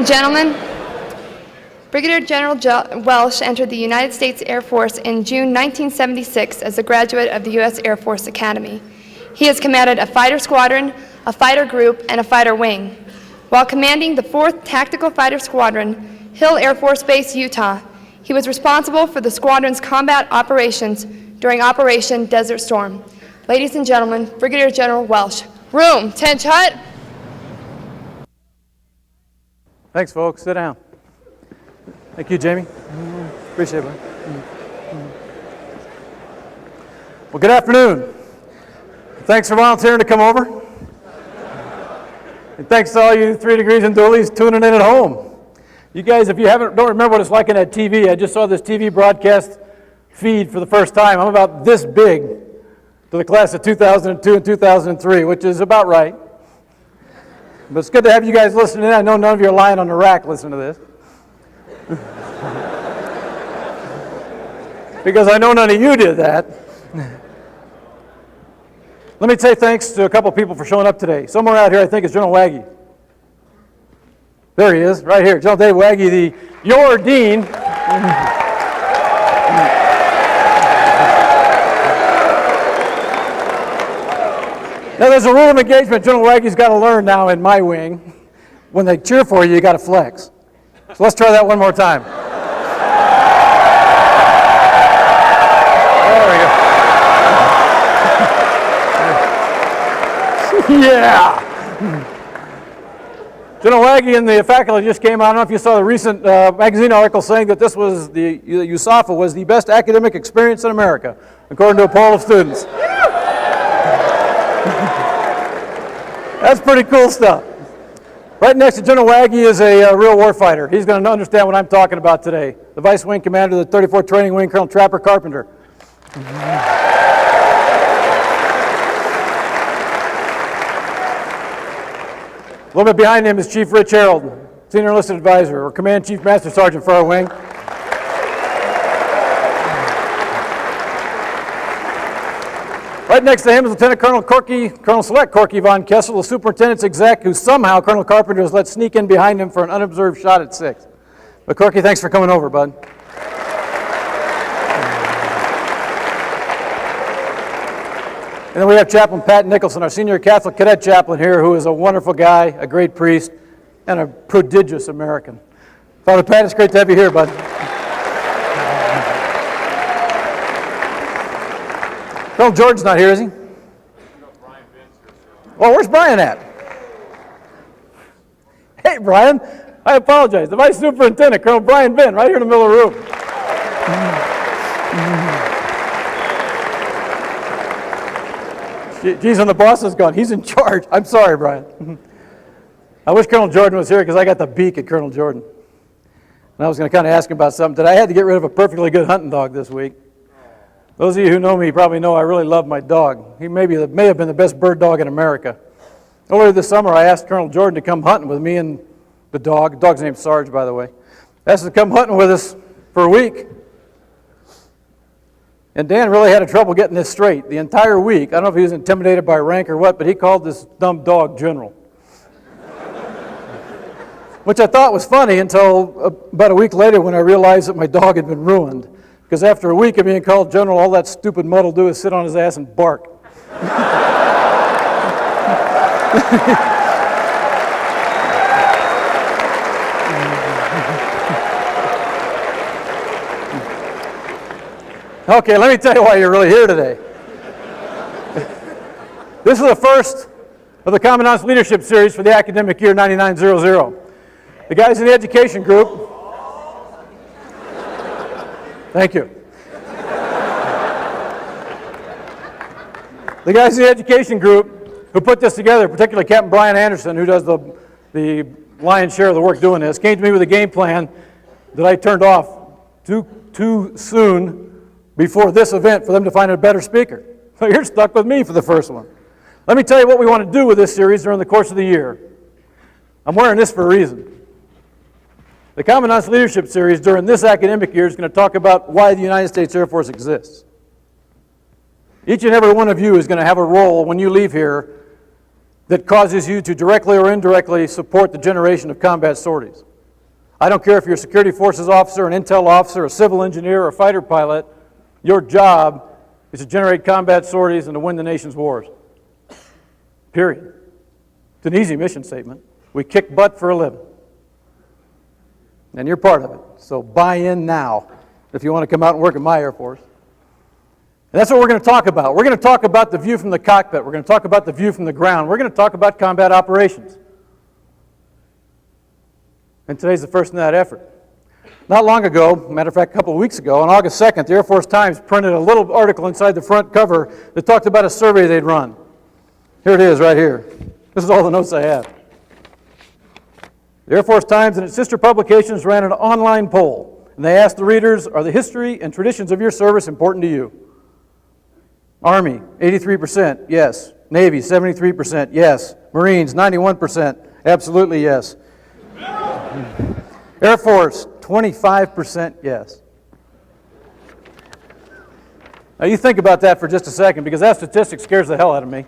and gentlemen, Brigadier General Welsh entered the United States Air Force in June 1976 as a graduate of the U.S. Air Force Academy. He has commanded a fighter squadron, a fighter group, and a fighter wing. While commanding the 4th Tactical Fighter Squadron, Hill Air Force Base, Utah, he was responsible for the squadron's combat operations during Operation Desert Storm. Ladies and gentlemen, Brigadier General Welsh. Room, Tench Hut. Thanks, folks. Sit down. Thank you, Jamie. Appreciate it. Well, good afternoon. Thanks for volunteering to come over. And thanks to all you 3 Degrees and Doolies tuning in at home. You guys, if you don't remember what it's like in that TV, I just saw this TV broadcast feed for the first time. I'm about this big to the class of 2002 and 2003, which is about right. But it's good to have you guys listening in. I know none of you are lying on the rack listening to this. Because I know none of you did that. Let me say thanks to a couple people for showing up today. Somewhere out here, I think, is General Waggy. There he is, right here. General Dave Waggy, your dean. Now, there's a rule of engagement General Waggy's got to learn now in my wing. When they cheer for you, you got to flex. So let's try that one more time. There we go. Yeah. General Waggy and the faculty just came out. I don't know if you saw the recent magazine article saying that this was the USAFA was the best academic experience in America, according to a poll of students. That's pretty cool stuff. Right next to General Waggy is a real warfighter. He's going to understand what I'm talking about today. The Vice Wing Commander of the 34th Training Wing, Colonel Trapper Carpenter. A little bit behind him is Chief Rich Harold, Senior Enlisted Advisor, or Command Chief Master Sergeant for our wing. Right next to him is Lieutenant Colonel Select Corky Von Kessel, the Superintendent's exec, who somehow Colonel Carpenter has let sneak in behind him for an unobserved shot at 6. But Corky, thanks for coming over, bud. And then we have Chaplain Pat Nicholson, our senior Catholic cadet chaplain here, who is a wonderful guy, a great priest, and a prodigious American. Father Pat, it's great to have you here, bud. Colonel Jordan's not here, is he? Well, where's Brian at? Hey, Brian, I apologize. The Vice Superintendent, Colonel Brian Benn, right here in the middle of the room. Geez, and the boss is gone. He's in charge. I'm sorry, Brian. I wish Colonel Jordan was here because I got the beak at Colonel Jordan. And I was going to kind of ask him about something. Today I had to get rid of a perfectly good hunting dog this week. Those of you who know me probably know I really love my dog. He may have been the best bird dog in America. Earlier this summer, I asked Colonel Jordan to come hunting with me and the dog. The dog's name's Sarge, by the way. I asked him to come hunting with us for a week. And Dan really had trouble getting this straight. The entire week, I don't know if he was intimidated by rank or what, but he called this dumb dog General. Which I thought was funny until about a week later when I realized that my dog had been ruined. Because after a week of being called General, all that stupid mutt will do is sit on his ass and bark. Okay, let me tell you why you're really here today. This is the first of the Commandant's Leadership Series for the academic year 9900. The guys in the education group, thank you. The guys in the education group who put this together, particularly Captain Brian Anderson, who does the lion's share of the work doing this, came to me with a game plan that I turned off too soon before this event for them to find a better speaker. So you're stuck with me for the first one. Let me tell you what we want to do with this series during the course of the year. I'm wearing this for a reason. The Commandant's Leadership Series during this academic year is going to talk about why the United States Air Force exists. Each and every one of you is going to have a role when you leave here that causes you to directly or indirectly support the generation of combat sorties. I don't care if you're a security forces officer, an intel officer, a civil engineer, or a fighter pilot, your job is to generate combat sorties and to win the nation's wars. Period. It's an easy mission statement. We kick butt for a living. And you're part of it. So buy in now if you want to come out and work in my Air Force. And that's what we're going to talk about. We're going to talk about the view from the cockpit. We're going to talk about the view from the ground. We're going to talk about combat operations. And today's the first in that effort. Not long ago, matter of fact, a couple of weeks ago, on August 2nd, the Air Force Times printed a little article inside the front cover that talked about a survey they'd run. Here it is, right here. This is all the notes I have. The Air Force Times and its sister publications ran an online poll, and they asked the readers, are the history and traditions of your service important to you? Army, 83%, yes. Navy, 73%, yes. Marines, 91%, absolutely yes. Air Force, 25% yes. Now you think about that for just a second, because that statistic scares the hell out of me.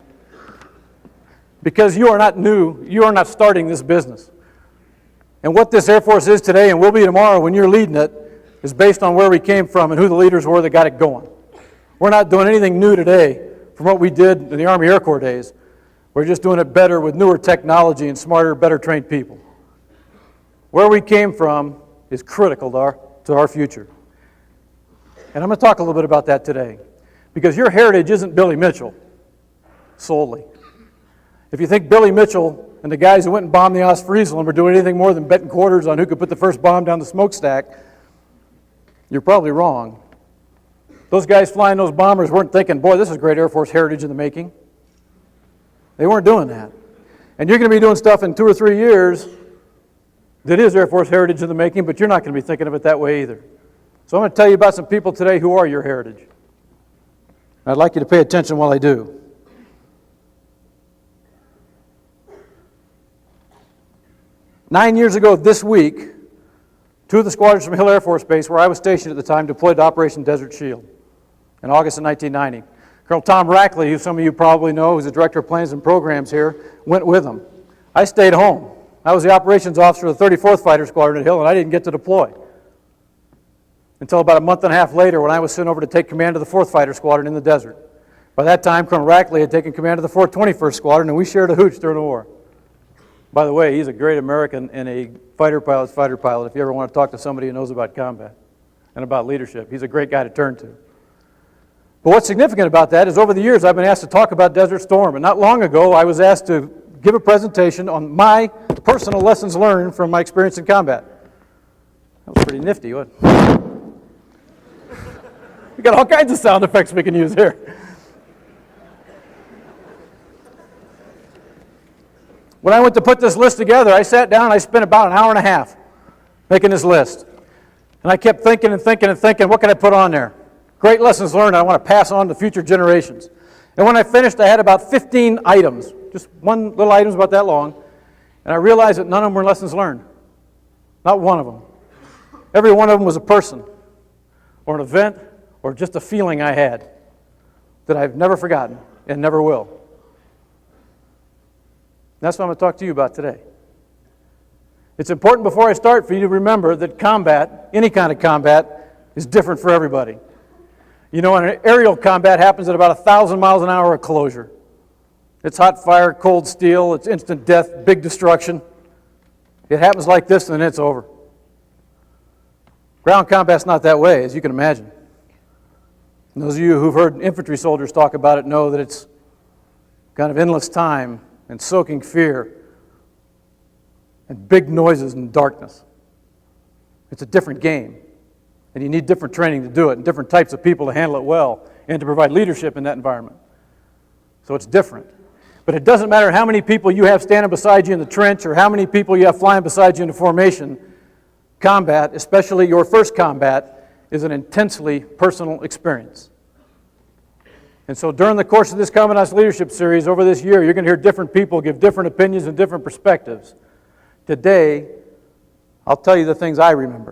Because you are not new, you are not starting this business. And what this Air Force is today and will be tomorrow when you're leading it is based on where we came from and who the leaders were that got it going. We're not doing anything new today from what we did in the Army Air Corps days. We're just doing it better with newer technology and smarter, better trained people. Where we came from is critical to our future. And I'm going to talk a little bit about that today. Because your heritage isn't Billy Mitchell solely. If you think Billy Mitchell and the guys who went and bombed the Ostfriesland were doing anything more than betting quarters on who could put the first bomb down the smokestack, you're probably wrong. Those guys flying those bombers weren't thinking, boy, this is great Air Force heritage in the making. They weren't doing that. And you're going to be doing stuff in 2 or 3 years that is Air Force heritage in the making, but you're not going to be thinking of it that way either. So I'm going to tell you about some people today who are your heritage. I'd like you to pay attention while I do. Nine years ago this week, 2 of the squadrons from Hill Air Force Base, where I was stationed at the time, deployed to Operation Desert Shield in August of 1990. Colonel Tom Rackley, who some of you probably know, who's the Director of Plans and Programs here, went with them. I stayed home. I was the operations officer of the 34th Fighter Squadron at Hill, and I didn't get to deploy until about a month and a half later when I was sent over to take command of the 4th Fighter Squadron in the desert. By that time, Colonel Rackley had taken command of the 421st Squadron, and we shared a hooch during the war. By the way, he's a great American and a fighter pilot, if you ever want to talk to somebody who knows about combat and about leadership. He's a great guy to turn to. But what's significant about that is over the years I've been asked to talk about Desert Storm, and not long ago I was asked to give a presentation on my personal lessons learned from my experience in combat. That was pretty nifty, wasn't it? We got all kinds of sound effects we can use here. When I went to put this list together, I sat down and I spent about an hour and a half making this list. And I kept thinking and thinking and thinking, what can I put on there? Great lessons learned I want to pass on to future generations. And when I finished, I had about 15 items, just one little items about that long. And I realized that none of them were lessons learned. Not one of them. Every one of them was a person or an event or just a feeling I had that I've never forgotten and never will. That's what I'm going to talk to you about today. It's important before I start for you to remember that combat, any kind of combat, is different for everybody. You know, an aerial combat happens at about 1,000 miles an hour of closure. It's hot fire, cold steel, it's instant death, big destruction. It happens like this and then it's over. Ground combat's not that way, as you can imagine. And those of you who've heard infantry soldiers talk about it know that it's kind of endless time and soaking fear and big noises and darkness. It's a different game, and you need different training to do it and different types of people to handle it well and to provide leadership in that environment. So it's different. But it doesn't matter how many people you have standing beside you in the trench or how many people you have flying beside you in the formation. Combat, especially your first combat, is an intensely personal experience. And so during the course of this Commandant's Leadership Series over this year, you're going to hear different people give different opinions and different perspectives. Today, I'll tell you the things I remember.